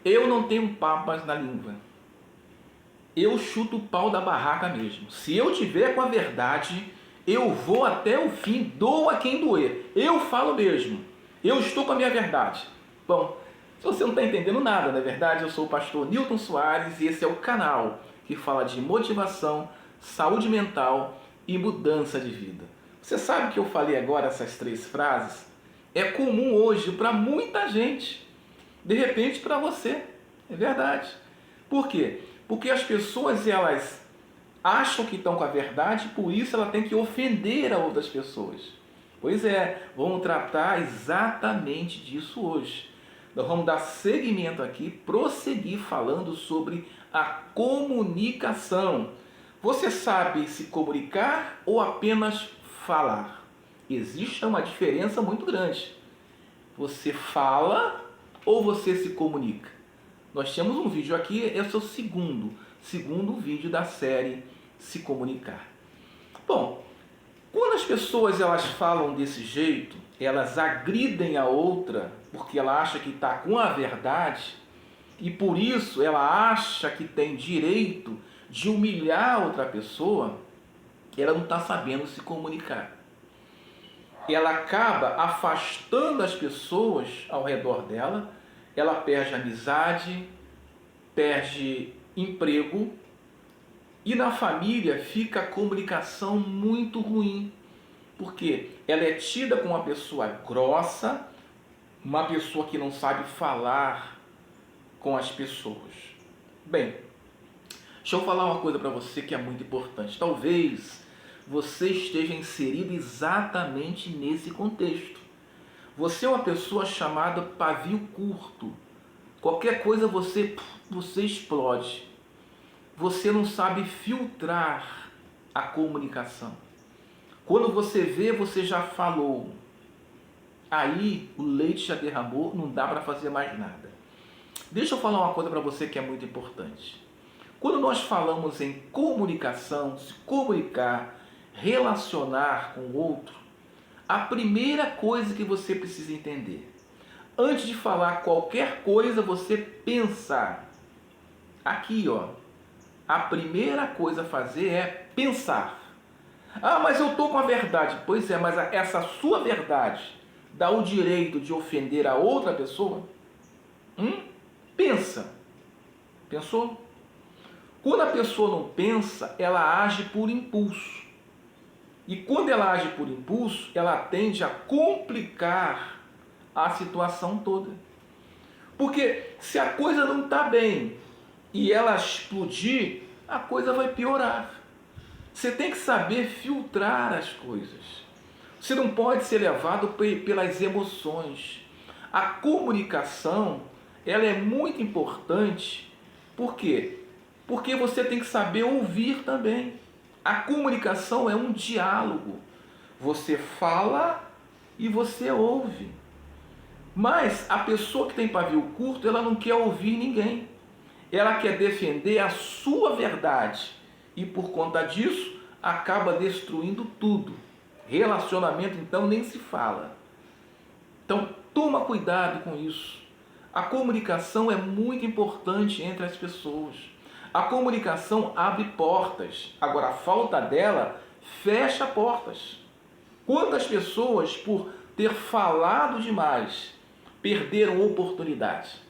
Eu não tenho papas na língua. Eu chuto o pau da barraca mesmo. Se eu tiver com a verdade, eu vou até o fim, doa quem doer. Eu falo mesmo. Eu estou com a minha verdade. Bom, se você não está entendendo nada, na verdade, eu sou o pastor Newton Soares e esse é o canal que fala de motivação, saúde mental e mudança de vida. Você sabe que eu falei agora essas 3 frases? É comum hoje para muita gente. De repente para você. É verdade. Por quê? Porque as pessoas elas acham que estão com a verdade, por isso ela tem que ofender a outras pessoas. Pois é, vamos tratar exatamente disso hoje. Nós vamos dar seguimento aqui, prosseguir falando sobre a comunicação. Você sabe se comunicar ou apenas falar? Existe uma diferença muito grande. Você fala ou você se comunica? Nós temos um vídeo aqui, esse é o segundo vídeo da série Se Comunicar. Bom, quando as pessoas elas falam desse jeito, elas agridem a outra porque ela acha que está com a verdade e por isso ela acha que tem direito de humilhar outra pessoa, ela não está sabendo se comunicar. Ela acaba afastando as pessoas ao redor dela, ela perde amizade, perde emprego e na família fica a comunicação muito ruim, porque ela é tida como uma pessoa grossa, uma pessoa que não sabe falar com as pessoas. Bem, deixa eu falar uma coisa para você que é muito importante. Talvez você esteja inserido exatamente nesse contexto. Você é uma pessoa chamada pavio curto. Qualquer coisa você explode. Você não sabe filtrar a comunicação. Quando você vê, você já falou. Aí o leite já derramou, não dá para fazer mais nada. Deixa eu falar uma coisa para você que é muito importante. Quando nós falamos em comunicação, se comunicar, relacionar com o outro, a primeira coisa que você precisa entender, antes de falar qualquer coisa, você pensar. Aqui, ó, a primeira coisa a fazer é pensar. Ah, mas eu estou com a verdade. Pois é, mas essa sua verdade dá o direito de ofender a outra pessoa? Pensa. Pensou? Quando a pessoa não pensa, ela age por impulso. E quando ela age por impulso, ela tende a complicar a situação toda. Porque se a coisa não está bem e ela explodir, a coisa vai piorar. Você tem que saber filtrar as coisas. Você não pode ser levado pelas emoções. A comunicação, ela é muito importante. Por quê? Porque você tem que saber ouvir também. A comunicação é um diálogo. Você fala e você ouve. Mas a pessoa que tem pavio curto, ela não quer ouvir ninguém. Ela quer defender a sua verdade. E por conta disso, acaba destruindo tudo. Relacionamento, então, nem se fala. Então, toma cuidado com isso. A comunicação é muito importante entre as pessoas. A comunicação abre portas. Agora, a falta dela fecha portas. Quantas pessoas, por ter falado demais, perderam oportunidades?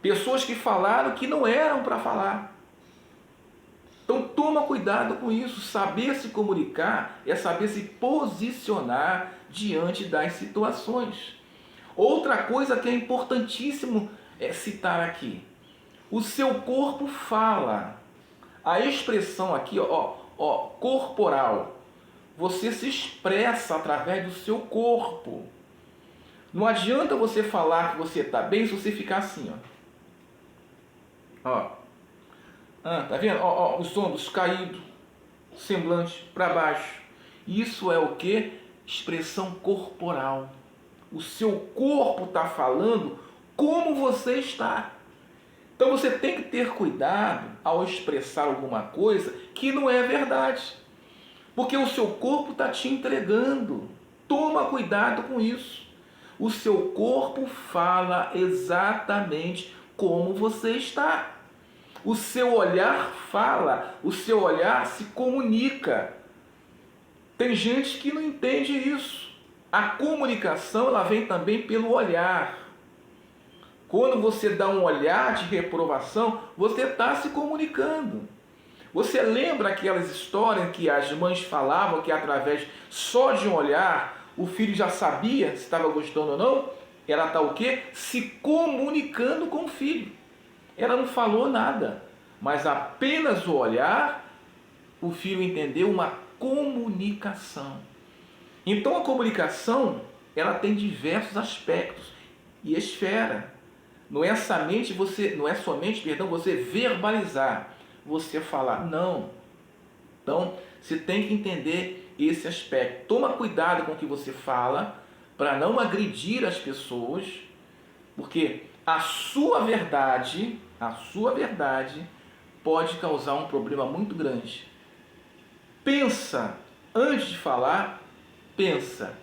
Pessoas que falaram que não eram para falar. Então toma cuidado com isso. Saber se comunicar é saber se posicionar diante das situações. Outra coisa que é importantíssimo citar aqui. O seu corpo fala. A expressão aqui, corporal. Você se expressa através do seu corpo. Não adianta você falar que você está bem se você ficar assim, tá vendo? Os ombros caídos, semblante para baixo. Isso é o que? Expressão corporal. O seu corpo está falando como você está. Então você tem que ter cuidado ao expressar alguma coisa que não é verdade. Porque o seu corpo está te entregando. Toma cuidado com isso. O seu corpo fala exatamente como você está. O seu olhar fala, o seu olhar se comunica. Tem gente que não entende isso. A comunicação, ela vem também pelo olhar. Quando você dá um olhar de reprovação, você está se comunicando. Você lembra aquelas histórias que as mães falavam que através só de um olhar o filho já sabia se estava gostando ou não? Ela está o quê? Se comunicando com o filho. Ela não falou nada, mas apenas o olhar, o filho entendeu uma comunicação. Então a comunicação, ela tem diversos aspectos e esfera. Não é somente você verbalizar, você falar, não. Então, você tem que entender esse aspecto. Toma cuidado com o que você fala, para não agredir as pessoas, porque a sua verdade pode causar um problema muito grande. Pensa, antes de falar, pensa,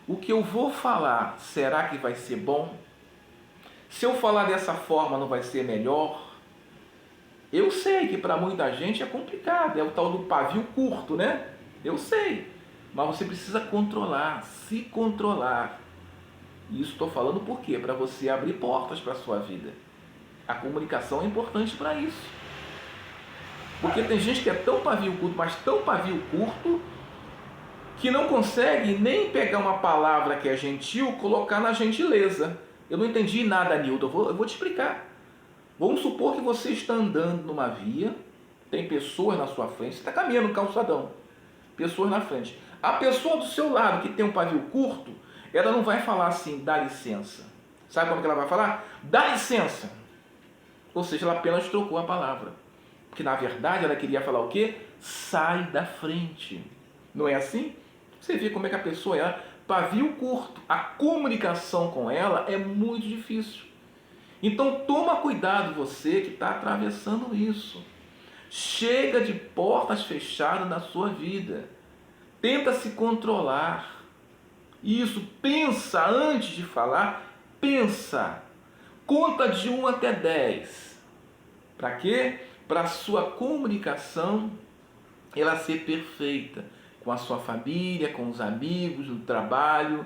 o que eu vou falar, será que vai ser bom? Se eu falar dessa forma, não vai ser melhor? Eu sei que para muita gente é complicado, é o tal do pavio curto, né? Eu sei, mas você precisa controlar, se controlar. E isso estou falando por quê? Para você abrir portas para a sua vida. A comunicação é importante para isso. Porque tem gente que é tão pavio curto, mas tão pavio curto, que não consegue nem pegar uma palavra que é gentil, colocar na gentileza. Eu não entendi nada, Nilton, eu vou te explicar. Vamos supor que você está andando numa via, tem pessoas na sua frente, você está caminhando no calçadão, pessoas na frente. A pessoa do seu lado, que tem um pavio curto, ela não vai falar assim, dá licença. Sabe como que ela vai falar? Dá licença. Ou seja, ela apenas trocou a palavra. Porque na verdade ela queria falar o quê? Sai da frente. Não é assim? Você vê como é que a pessoa é pavio curto. A comunicação com ela é muito difícil. Então toma cuidado você que está atravessando isso. Chega de portas fechadas na sua vida. Tenta se controlar. Isso, pensa antes de falar, pensa. Conta de 1 até 10. Para quê? Para a sua comunicação ela ser perfeita com a sua família, com os amigos, no trabalho,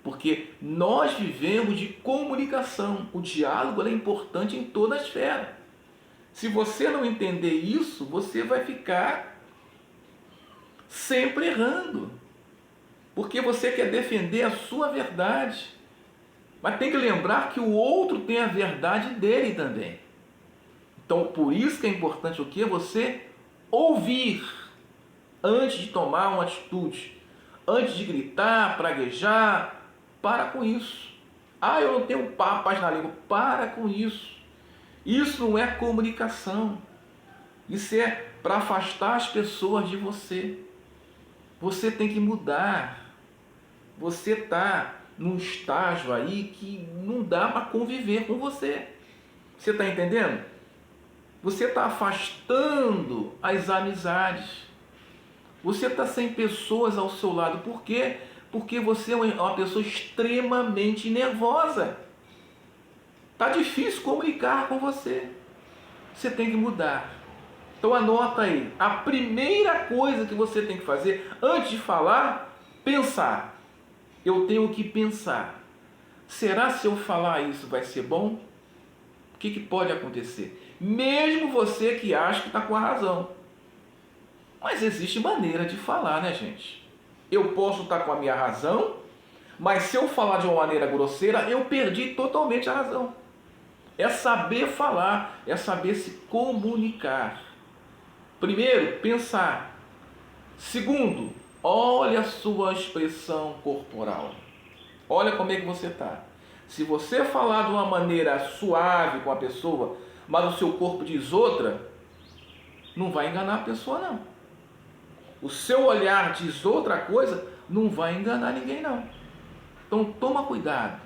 porque nós vivemos de comunicação. O diálogo é importante em toda a esfera. Se você não entender isso, você vai ficar sempre errando, porque você quer defender a sua verdade, mas tem que lembrar que o outro tem a verdade dele também. Então, por isso que é importante o que? Você ouvir antes de tomar uma atitude, antes de gritar, praguejar. Para com isso. Ah, eu não tenho papas na língua. Para com isso. Isso não é comunicação. Isso é para afastar as pessoas de você. Você tem que mudar. Você está num estágio aí que não dá para conviver com você. Você está entendendo? Você está afastando as amizades. Você está sem pessoas ao seu lado. Por quê? Porque você é uma pessoa extremamente nervosa. Está difícil comunicar com você. Você tem que mudar. Então anota aí. A primeira coisa que você tem que fazer, antes de falar, pensar. Eu tenho que pensar. Será se eu falar isso vai ser bom? O que pode acontecer? Mesmo você que acha que está com a razão. Mas existe maneira de falar, né, gente? Eu posso estar com a minha razão, mas se eu falar de uma maneira grosseira, eu perdi totalmente a razão. É saber falar, é saber se comunicar. Primeiro, pensar. Segundo, olha a sua expressão corporal. Olha como é que você está. Se você falar de uma maneira suave com a pessoa, mas o seu corpo diz outra, não vai enganar a pessoa, não. O seu olhar diz outra coisa, não vai enganar ninguém, não. Então toma cuidado,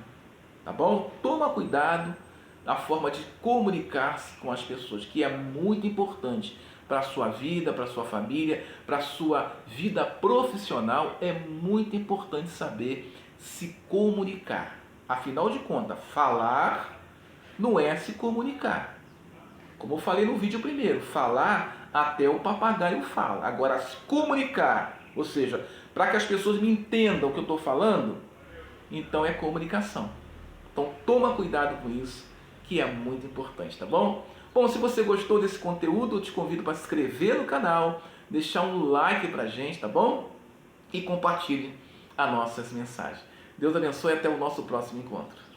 tá bom? Toma cuidado na forma de comunicar-se com as pessoas, que é muito importante para a sua vida, para a sua família, para a sua vida profissional. É muito importante saber se comunicar. Afinal de contas, falar não é se comunicar. Como eu falei no vídeo primeiro, falar até o papagaio fala. Agora, se comunicar, ou seja, para que as pessoas me entendam o que eu estou falando, então é comunicação. Então toma cuidado com isso, que é muito importante, tá bom? Bom, se você gostou desse conteúdo, eu te convido para se inscrever no canal, deixar um like pra gente, tá bom? E compartilhe as nossas mensagens. Deus abençoe e até o nosso próximo encontro.